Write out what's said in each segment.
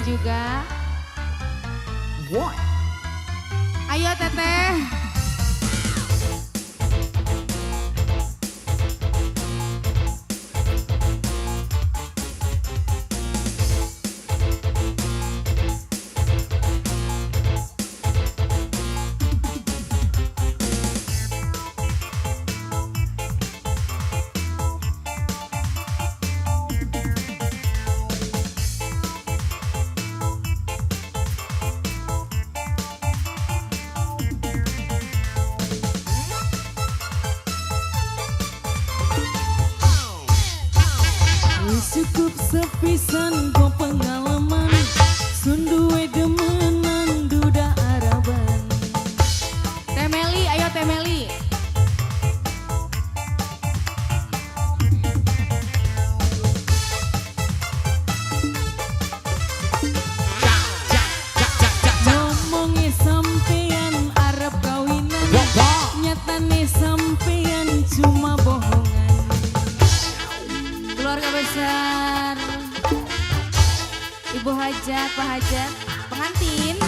juga. What? Ayo Teteh. Cukup sepisan go pengalaman sunduwe demenan duda araban. Temeli, ayo Temeli. Ngomongnya sampean arep kawinan, nyatane sampean cuma bohongan. Keluarga besar Ibu Hajat, Pak Hajat, pengantin.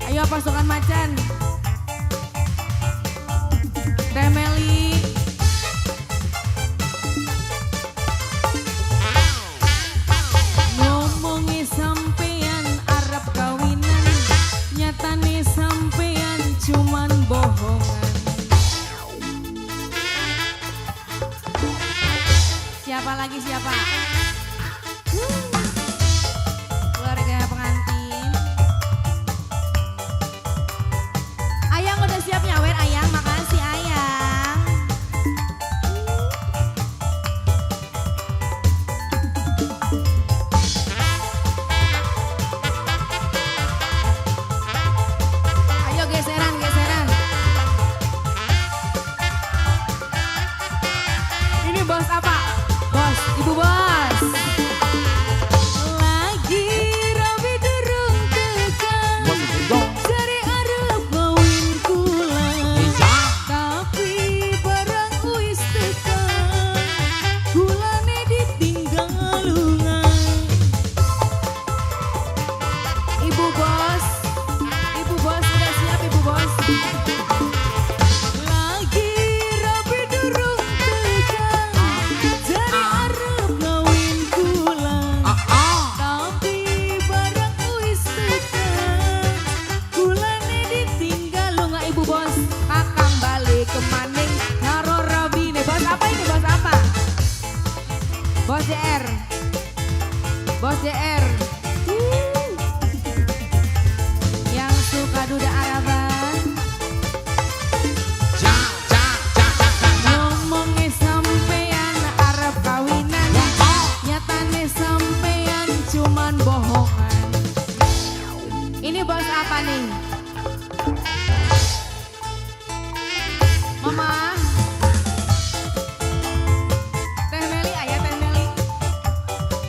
Ayo pasukan macan. Temeli. Ngomongnya sampean arep kawinan, nyatane sampean cuman bohongan. Siapa lagi siapa? Keluarga pengantin. Ayang udah siap nyawer Ayang, makasih Ayang. Ayo geseran, geseran. Ini bos apa? Bos, ibu bos. Lagi rabi durung tekan, jari arep ngawin kula, tapi barang wis tekan, kulane ditinggal lungan. Ibu bos udah siap ibu bos. Lagi rabi durung tekan, jari arep ngawin kula, tapi barang wis tekan, kulane ditinggal Lu nggak ibu bos, kakang balik ke maning karo Robine. Bos apa ini bos apa? Bos JR. Bos JR. Yang suka duda araban. ngomongnya sampean arep kawinan, nyatane sampean cuman bohongan. Ini bos apa nih? Mama. Teh Meli ayah Teh Meli.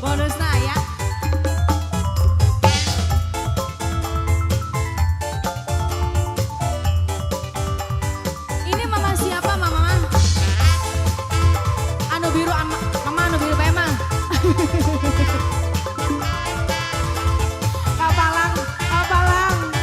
Bonusnya ayah. Ini mama siapa mama? Anu biru mama anu biru emang. Kapalang, kapalang.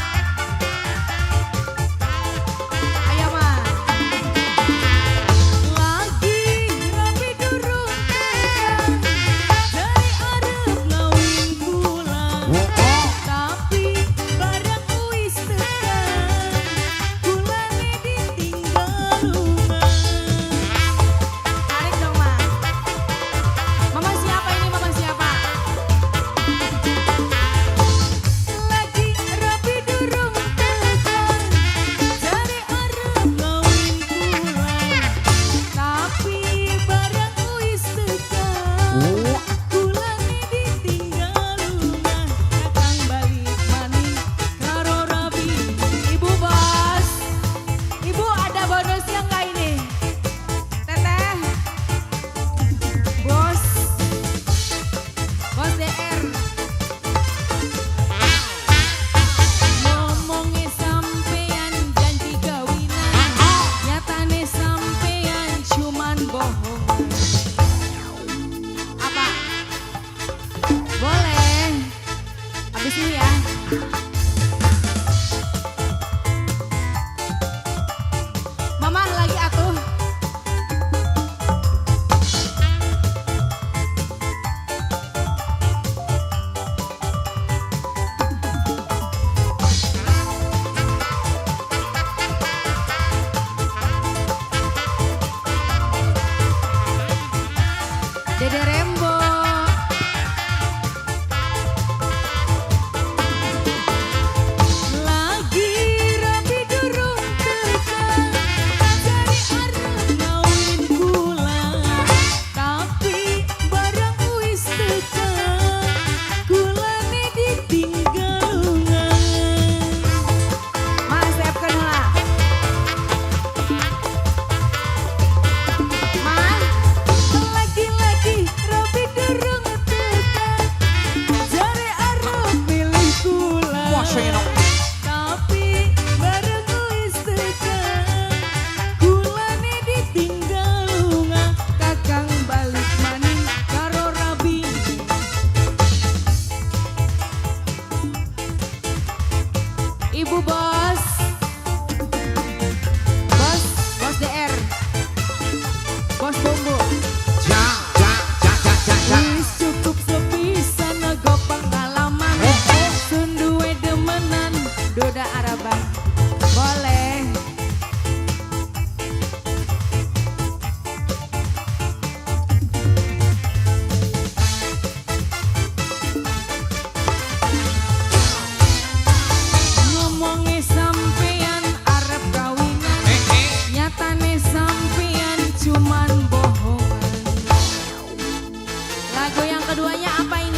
Chino. Tapi bareng wis tekan kulane ditinggal lunga Kakang balik maning karo Rabi. Ibu bos. Bos DR. Bos Bongo. Ja, ja, ja, ja, ja, ja. wis cukup sepisan nego pengalaman sunduwe demenan Doda Araban. Boleh. ngomongi sampean arep kawinan nyatane sampean cuman bohongan. Lagu yang keduanya apa ini?